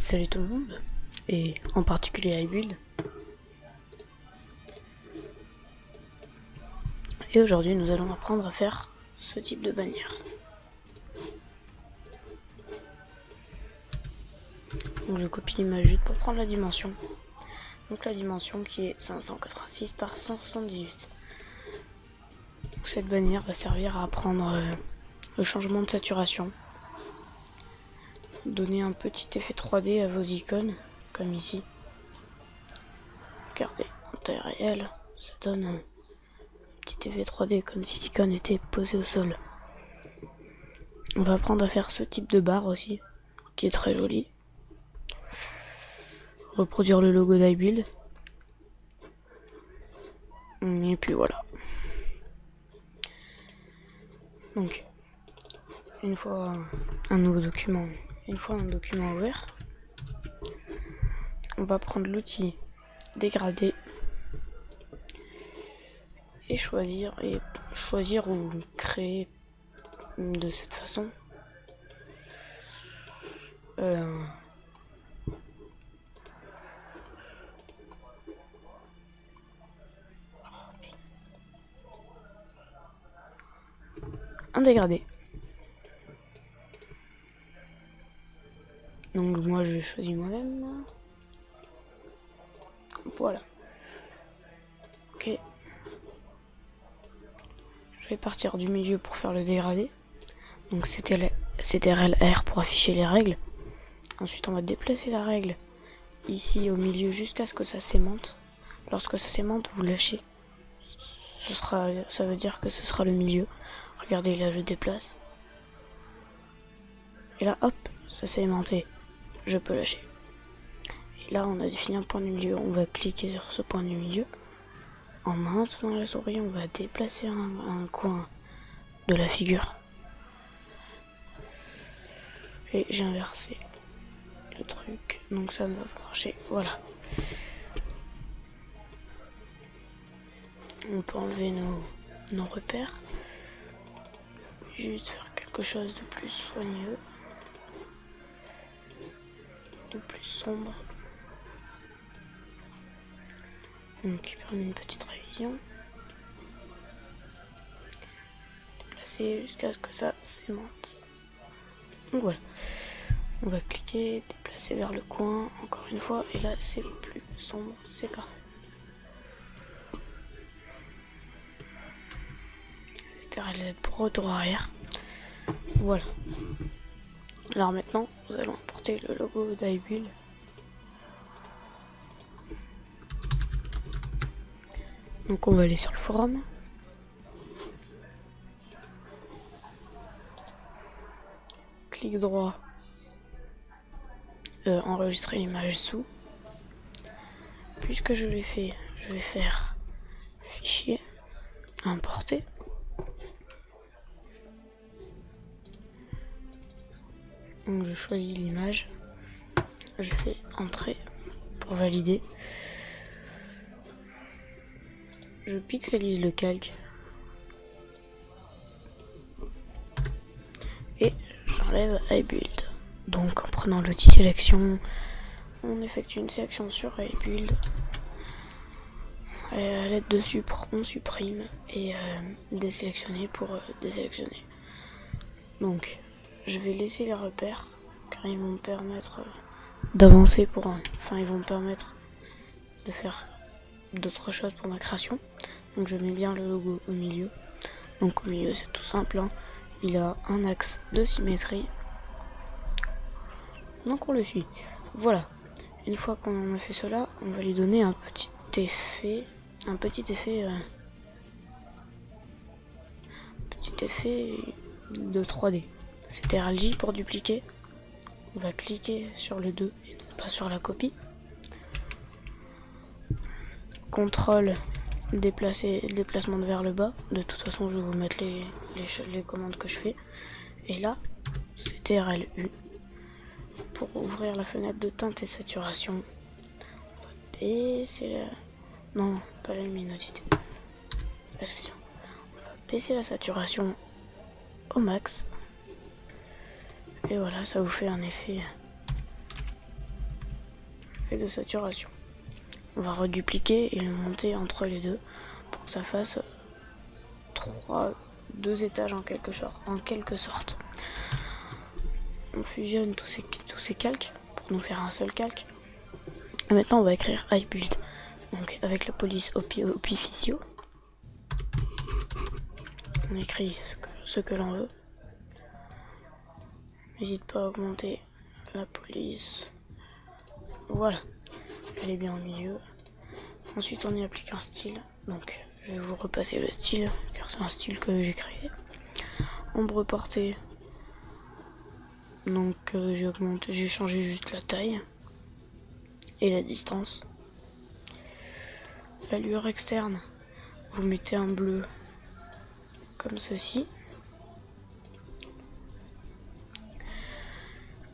Salut tout le monde, et en particulier iBuild. Et aujourd'hui nous allons apprendre à faire ce type de bannière. Donc je copie l'image juste pour prendre la dimension. Donc la dimension qui est 586 par 178. Donc cette bannière va servir à apprendre le changement de saturation. Donner un petit effet 3D à vos icônes, comme ici. Regardez, en taille réelle, ça donne un petit effet 3D comme si l'icône était posée au sol. On va apprendre à faire ce type de barre aussi, qui est très joli. Reproduire le logo d'iBuild. Et puis voilà. Donc, une fois un document ouvert, on va prendre l'outil dégrader et choisir ou créer de cette façon un dégradé. Donc moi je choisis moi-même. Voilà. Ok. Je vais partir du milieu pour faire le dégradé. Donc c'était CTRL-R pour afficher les règles. Ensuite on va déplacer la règle ici au milieu jusqu'à ce que ça s'aimante. Lorsque ça s'aimante, vous lâchez. Ça veut dire que ce sera le milieu. Regardez, là je déplace. Et là hop, ça s'est aimanté. Je peux lâcher. Et là on a défini un point du milieu. On va cliquer sur ce point du milieu. En maintenant la souris, on va déplacer un coin de la figure. Et j'ai inversé le truc, donc ça ne va pas marcher. Voilà. On peut enlever nos repères. Juste faire quelque chose de plus soigneux, de plus sombre. Donc qui permet une petite révision. Déplacer jusqu'à ce que ça s'aimante. Donc voilà. On va cliquer, déplacer vers le coin, encore une fois, et là c'est plus sombre, c'est parfait. CTRL-Z pour retour arrière. Voilà. Alors maintenant, nous allons importer le logo d'iBuild. Donc on va aller sur le forum. Clic droit. Enregistrer l'image sous. Puisque je l'ai fait, je vais faire fichier, importer. Donc je choisis l'image, je fais entrer pour valider. Je pixelise le calque et j'enlève iBuild. Donc en prenant l'outil sélection, on effectue une sélection sur iBuild. À l'aide de on supprime et désélectionner pour désélectionner. Donc je vais laisser les repères car ils vont me permettre d'avancer ils vont me permettre de faire d'autres choses pour ma création. Donc je mets bien le logo au milieu. Donc au milieu c'est tout simple, hein. Il a un axe de symétrie. Donc on le suit. Voilà. Une fois qu'on a fait cela, on va lui donner un petit effet de 3D. CTRL-J pour dupliquer. On va cliquer sur le 2 et non pas sur la copie. CTRL déplacement de vers le bas. De toute façon je vais vous mettre les commandes que je fais. Et là, CTRL-U pour ouvrir la fenêtre de teinte et saturation. Et c'est non, pas la luminosité. On va baisser la saturation au max. Et voilà, ça vous fait un effet effet de saturation. On va redupliquer et le monter entre les deux pour que ça fasse 2 étages en quelque sorte. On fusionne tous ces calques pour nous faire un seul calque. Et maintenant on va écrire iBuild. Donc avec la police officio, on écrit ce que l'on veut. N'hésite pas à augmenter la police. Voilà, elle est bien au milieu. Ensuite on y applique un style. Donc je vais vous repasser le style car c'est un style que j'ai créé. Ombre portée. Donc j'ai changé juste la taille et la distance. La lueur externe, vous mettez un bleu comme ceci.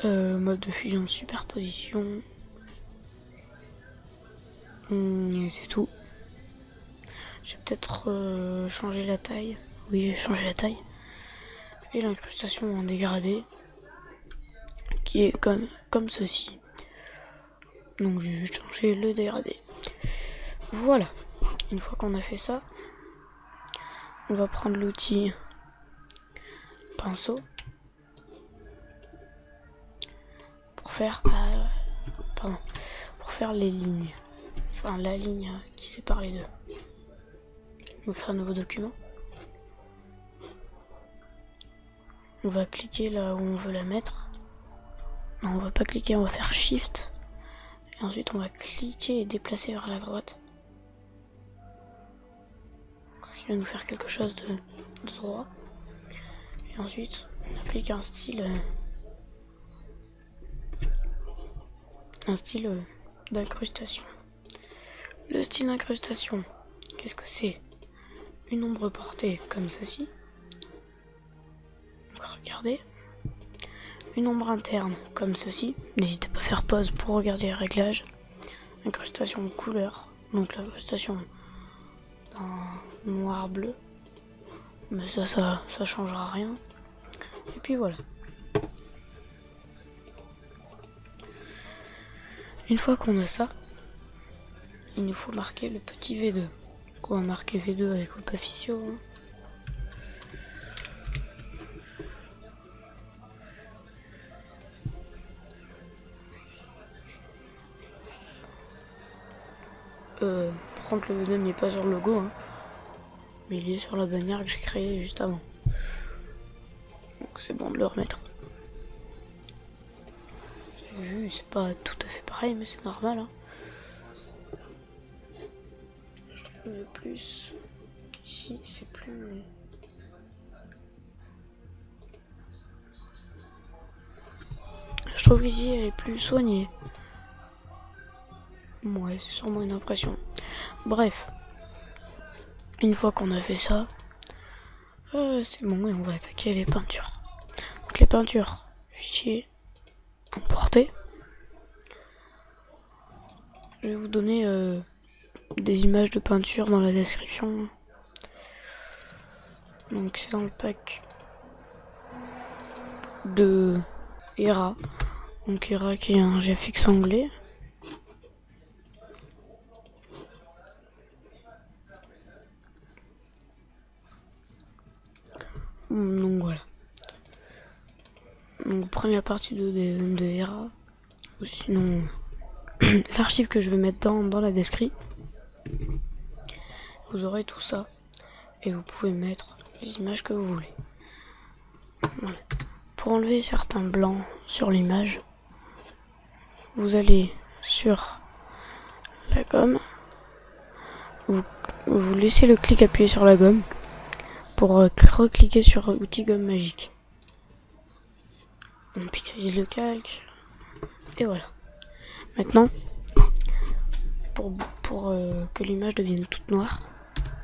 Mode de fusion de superposition. Et c'est tout. J'ai peut-être changé la taille. Oui, j'ai changé la taille. Et l'incrustation en dégradé qui est comme ceci. Donc j'ai juste changé le dégradé. Voilà. Une fois qu'on a fait ça, on va prendre l'outil pinceau pour faire les lignes. Enfin la ligne qui sépare les deux. On va créer un nouveau document. On va cliquer là où on veut la mettre. Non, on va pas cliquer, on va faire Shift. Et ensuite on va cliquer et déplacer vers la droite. Il va nous faire quelque chose de droit. Et ensuite on applique un style d'incrustation. Le style d'incrustation, qu'est-ce que c'est? Une ombre portée comme ceci. Donc regardez. Une ombre interne comme ceci. N'hésitez pas à faire pause pour regarder les réglages. Incrustation couleur. Donc l'incrustation d'un noir bleu. Mais ça changera rien. Et puis voilà. Une fois qu'on a ça, il nous faut marquer le petit V2. Donc on va marquer V2 avec Opaficio. Par contre le V2 n'est pas sur le logo, mais il est sur la bannière que j'ai créée juste avant. Donc c'est bon de le remettre. J'ai vu, c'est pas tout à fait pareil, mais c'est normal. Le plus ici, c'est plus. Je trouve qu'ici elle est plus soignée. Ouais, c'est sûrement une impression. Bref, une fois qu'on a fait ça, c'est bon et on va attaquer les peintures. Donc les peintures, fichier, importer. Je vais vous donner des images de peinture dans la description. Donc c'est dans le pack de Era. Donc Era qui est un GFX anglais. Donc voilà. Donc première partie de Era. Ou sinon l'archive que je vais mettre dans la description. Vous aurez tout ça. Et vous pouvez mettre les images que vous voulez. Voilà. Pour enlever certains blancs sur l'image, vous allez sur la gomme. Vous laissez le clic appuyé sur la gomme pour recliquer sur outil gomme magique. On pixelise le calque. Et voilà. Maintenant, pour que l'image devienne toute noire,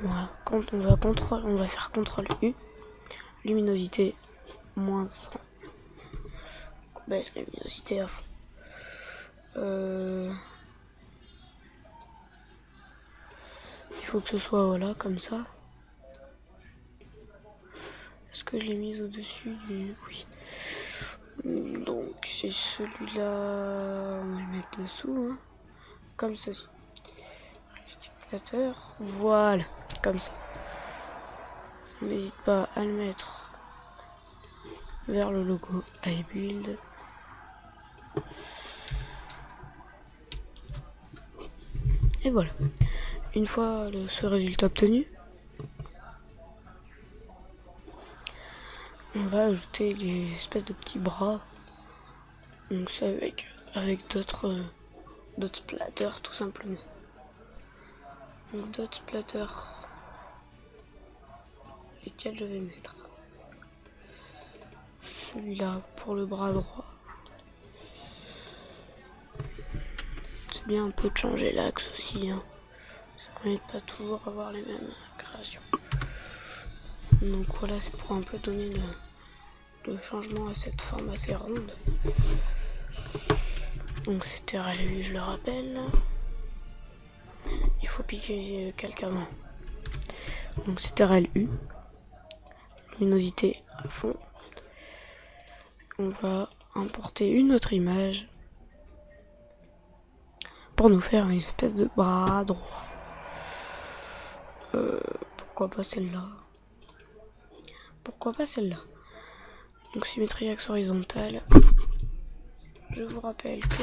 voilà. Quand on va faire CTRL U, luminosité moins 100. On baisse la luminosité à fond. Il faut que ce soit voilà comme ça. Est-ce que je l'ai mise au-dessus du... Oui. Donc c'est celui-là. On va le mettre dessous. comme ceci. Multiplicateur, voilà, comme ça. N'hésite pas à le mettre vers le logo iBuild. Et voilà. Une fois ce résultat obtenu, on va ajouter les espèces de petits bras. Donc ça avec d'autres splatters tout simplement. Donc d'autres splatters, lesquels je vais mettre. Celui-là pour le bras droit. C'est bien un peu de changer l'axe aussi. Hein. Ça permet de pas toujours avoir les mêmes créations. Donc voilà, c'est pour un peu donner le changement à cette forme assez ronde. Donc c'était RLU, je le rappelle. Il faut piquer le calque avant. Donc c'était RLU. Luminosité à fond. On va importer une autre image pour nous faire une espèce de bras droit. Pourquoi pas celle-là? Pourquoi pas celle-là? Donc symétrie axe horizontale. Je vous rappelle que